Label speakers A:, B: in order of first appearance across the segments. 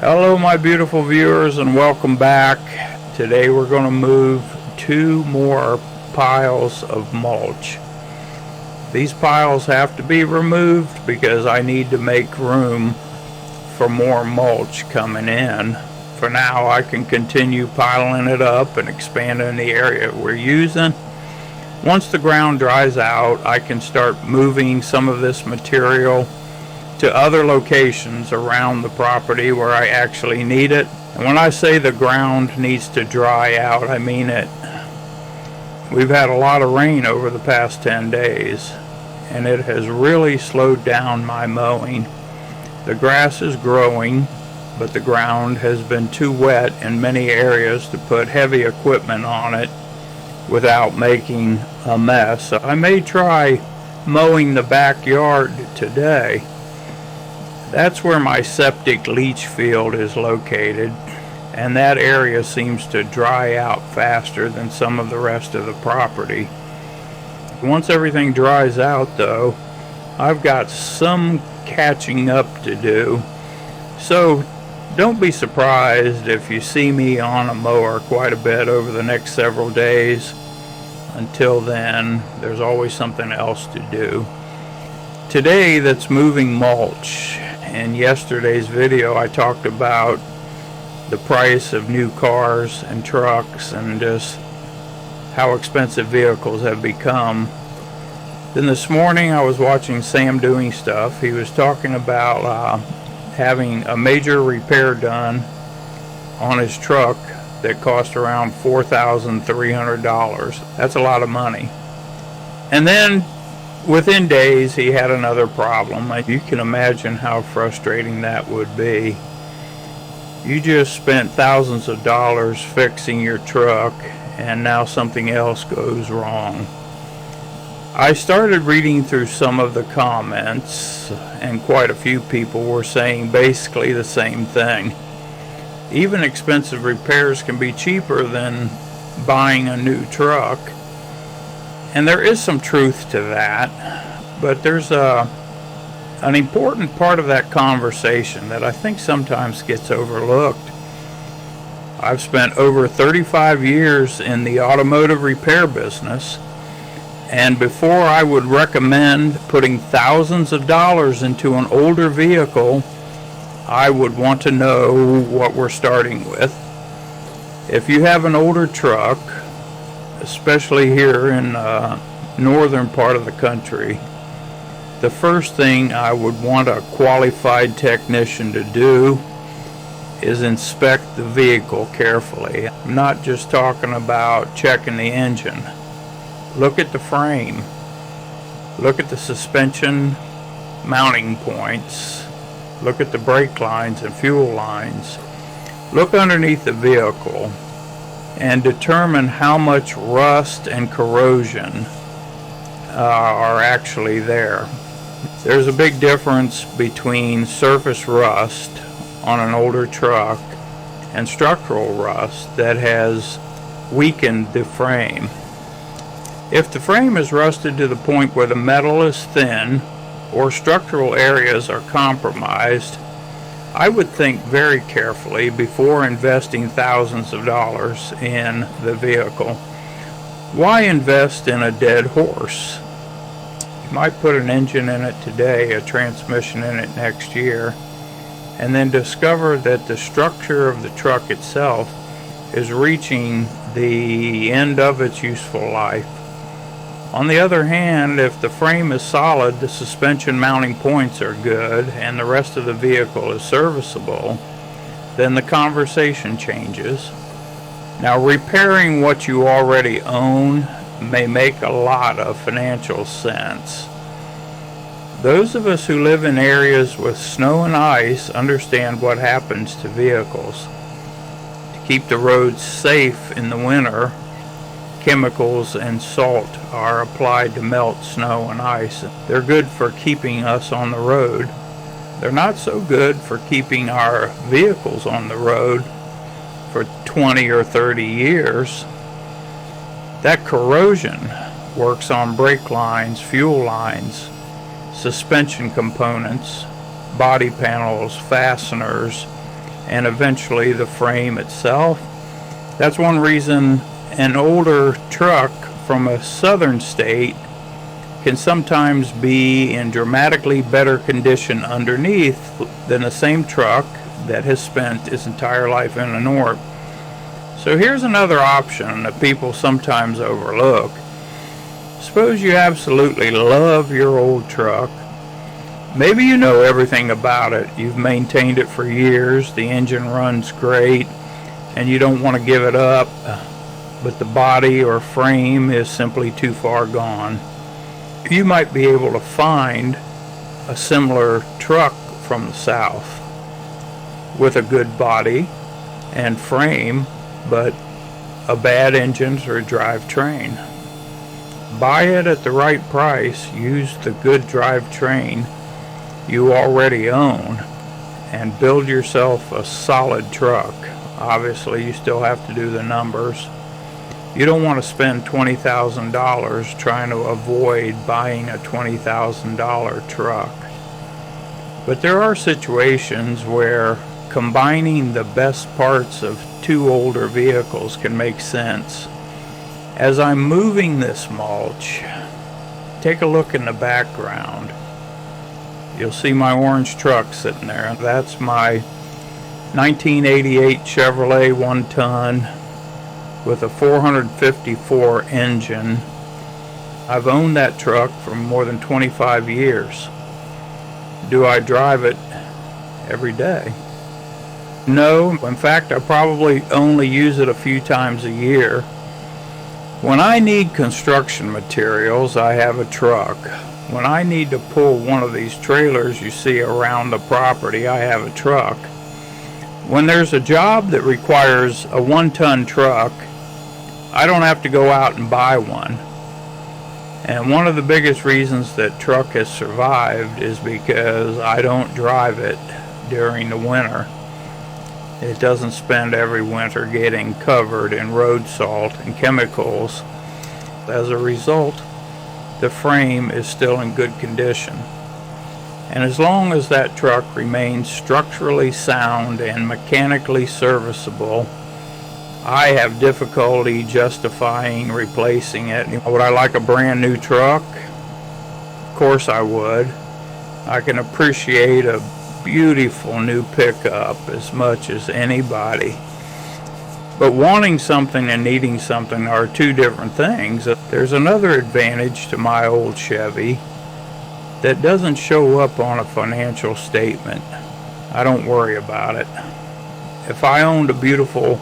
A: Hello my beautiful viewers and welcome back. Today we're going to move 2 more piles of mulch. These piles have to be removed because I need to make room for more mulch coming in. For now I can continue piling it up and expanding the area we're using. Once the ground dries out, I can start moving some of this material to other locations around the property where I actually need it. And when I say the ground needs to dry out, I mean it. We've had a lot of rain over the past 10 days and it has really slowed down my mowing. The grass is growing, but the ground has been too wet in many areas to put heavy equipment on it without making a mess. So I may try mowing the backyard today. That's where my septic leach field is located, and that area seems to dry out faster than some of the rest of the property. Once everything dries out though, I've got some catching up to do. So don't be surprised if you see me on a mower quite a bit over the next several days. Until then, there's always something else to do. Today that's moving mulch. In yesterday's video I talked about the price of new cars and trucks and just how expensive vehicles have become. Then this morning I was watching Sam doing stuff. He was talking about having a major repair done on his truck that cost around $4,300. That's a lot of money. And then within days he had another problem. You can imagine how frustrating that would be. You just spent thousands of dollars fixing your truck and now something else goes wrong. I started reading through some of the comments and quite a few people were saying basically the same thing. Even expensive repairs can be cheaper than buying a new truck. And there is some truth to that, but there's an important part of that conversation that I think sometimes gets overlooked. I've spent over 35 years in the automotive repair business, and before I would recommend putting thousands of dollars into an older vehicle, I would want to know what we're starting with. If you have an older truck, especially here in northern part of the country, the first thing I would want a qualified technician to do is inspect the vehicle carefully. I'm not just talking about checking the engine. Look at the frame. Look at the suspension mounting points. Look at the brake lines and fuel lines. Look underneath the vehicle and determine how much rust and corrosion are actually there. There's a big difference between surface rust on an older truck and structural rust that has weakened the frame. If the frame is rusted to the point where the metal is thin or structural areas are compromised, I would think very carefully before investing thousands of dollars in the vehicle. Why invest in a dead horse? You might put an engine in it today, a transmission in it next year, and then discover that the structure of the truck itself is reaching the end of its useful life. On the other hand, if the frame is solid, the suspension mounting points are good, and the rest of the vehicle is serviceable, then the conversation changes. Now, repairing what you already own may make a lot of financial sense. Those of us who live in areas with snow and ice understand what happens to vehicles. To keep the roads safe in the winter, chemicals and salt are applied to melt snow and ice. They're good for keeping us on the road. They're not so good for keeping our vehicles on the road for 20 or 30 years. That corrosion works on brake lines, fuel lines, suspension components, body panels, fasteners, and eventually the frame itself. That's one reason an older truck from a southern state can sometimes be in dramatically better condition underneath than the same truck that has spent its entire life in the north. So here's another option that people sometimes overlook. Suppose you absolutely love your old truck. Maybe you know everything about it. You've maintained it for years, the engine runs great, and you don't want to give it up, but the body or frame is simply too far gone. You might be able to find a similar truck from the south with a good body and frame, but a bad engine or drivetrain. Buy it at the right price, use the good drivetrain you already own, and build yourself a solid truck. Obviously, you still have to do the numbers. You don't want to spend $20,000 trying to avoid buying a $20,000 truck. But there are situations where combining the best parts of two older vehicles can make sense. As I'm moving this mulch, take a look in the background. You'll see my orange truck sitting there. That's my 1988 Chevrolet 1-ton with a 454 engine. I've owned that truck for more than 25 years. Do I drive it every day? No, in fact, I probably only use it a few times a year. When I need construction materials, I have a truck. When I need to pull one of these trailers you see around the property, I have a truck. When there's a job that requires a 1-ton truck, I don't have to go out and buy one. And one of the biggest reasons that truck has survived is because I don't drive it during the winter. It doesn't spend every winter getting covered in road salt and chemicals. As a result, the frame is still in good condition. And as long as that truck remains structurally sound and mechanically serviceable, I have difficulty justifying replacing it. Would I like a brand new truck? Of course I would. I can appreciate a beautiful new pickup as much as anybody. But wanting something and needing something are two different things. There's another advantage to my old Chevy that doesn't show up on a financial statement. I don't worry about it. If I owned a beautiful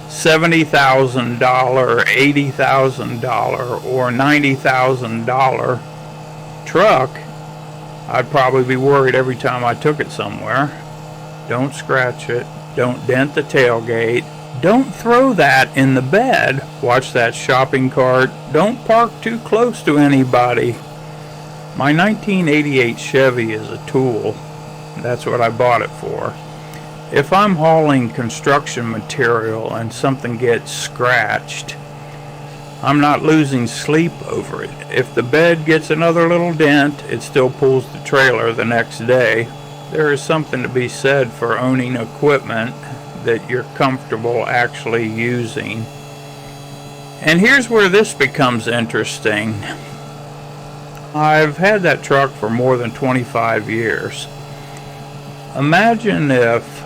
A: $70,000, $80,000, or $90,000 truck, I'd probably be worried every time I took it somewhere. Don't scratch it. Don't dent the tailgate. Don't throw that in the bed. Watch that shopping cart. Don't park too close to anybody. My 1988 Chevy is a tool. That's what I bought it for. If I'm hauling construction material and something gets scratched, I'm not losing sleep over it. If the bed gets another little dent, it still pulls the trailer the next day. There is something to be said for owning equipment that you're comfortable actually using. And here's where this becomes interesting. I've had that truck for more than 25 years. Imagine if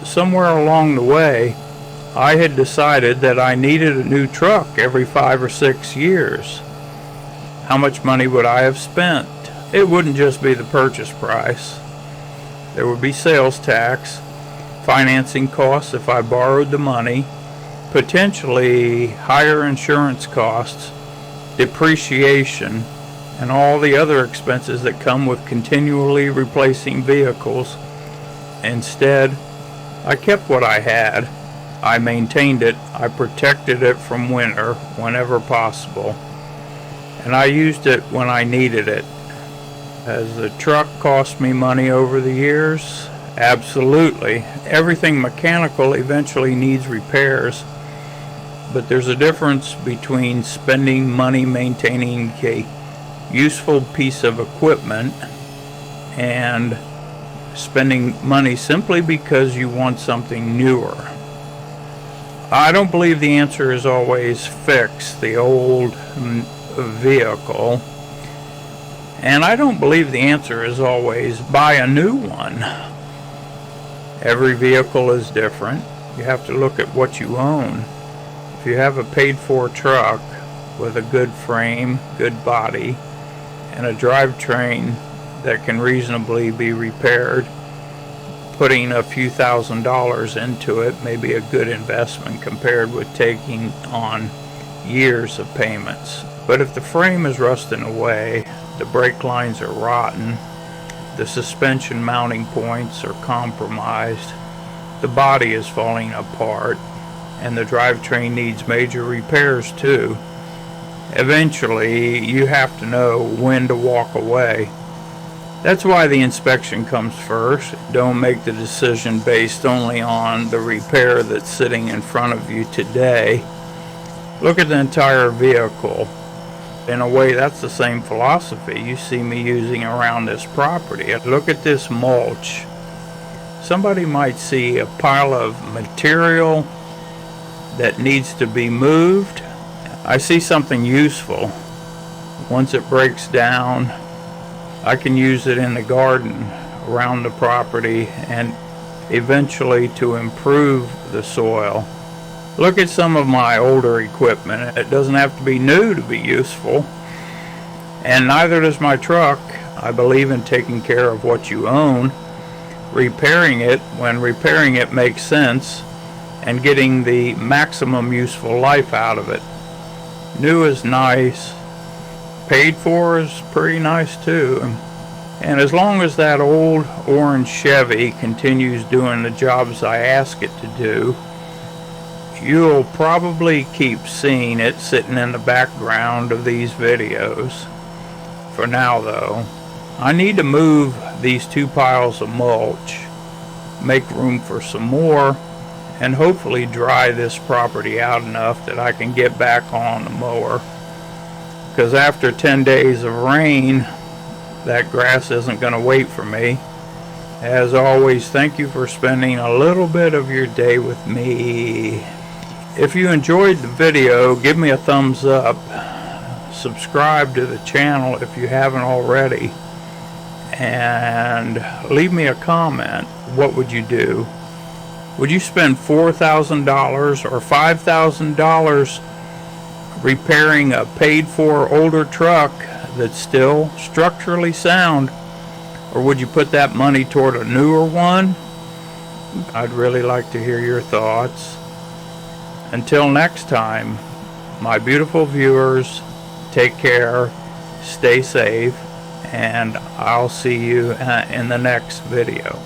A: somewhere along the way I had decided that I needed a new truck every 5 or 6 years. How much money would I have spent? It wouldn't just be the purchase price. There would be sales tax, financing costs if I borrowed the money, potentially higher insurance costs, depreciation, and all the other expenses that come with continually replacing vehicles. Instead, I kept what I had. I maintained it. I protected it from winter whenever possible. And I used it when I needed it. Has the truck cost me money over the years? Absolutely. Everything mechanical eventually needs repairs. But there's a difference between spending money maintaining a useful piece of equipment and spending money simply because you want something newer? I don't believe the answer is always fix the old vehicle, and I don't believe the answer is always buy a new one. Every vehicle is different. You have to look at what you own. If you have a paid-for truck with a good frame, good body, and a drivetrain that can reasonably be repaired, putting a few $1,000s into it may be a good investment compared with taking on years of payments. But if the frame is rusting away, the brake lines are rotten, the suspension mounting points are compromised, the body is falling apart, and the drivetrain needs major repairs too, eventually you have to know when to walk away. That's why the inspection comes first. Don't make the decision based only on the repair that's sitting in front of you today. Look at the entire vehicle. In a way, that's the same philosophy you see me using around this property. Look at this mulch. Somebody might see a pile of material that needs to be moved. I see something useful. Once it breaks down, I can use it in the garden around the property and eventually to improve the soil. Look at some of my older equipment. It doesn't have to be new to be useful, and neither does my truck. I believe in taking care of what you own, repairing it when repairing it makes sense, and getting the maximum useful life out of it. New is nice. Paid for is pretty nice too. And as long as that old orange Chevy continues doing the jobs I ask it to do, you'll probably keep seeing it sitting in the background of these videos. For now though, I need to move these 2 piles of mulch, make room for some more, and hopefully dry this property out enough that I can get back on the mower. Because after 10 days of rain, that grass isn't going to wait for me. As always, thank you for spending a little bit of your day with me. If you enjoyed the video, give me a thumbs up. Subscribe to the channel if you haven't already. And leave me a comment. What would you do? Would you spend $4,000 or $5,000 repairing a paid-for older truck that's still structurally sound? Or would you put that money toward a newer one? I'd really like to hear your thoughts. Until next time, my beautiful viewers, take care, stay safe, and I'll see you in the next video.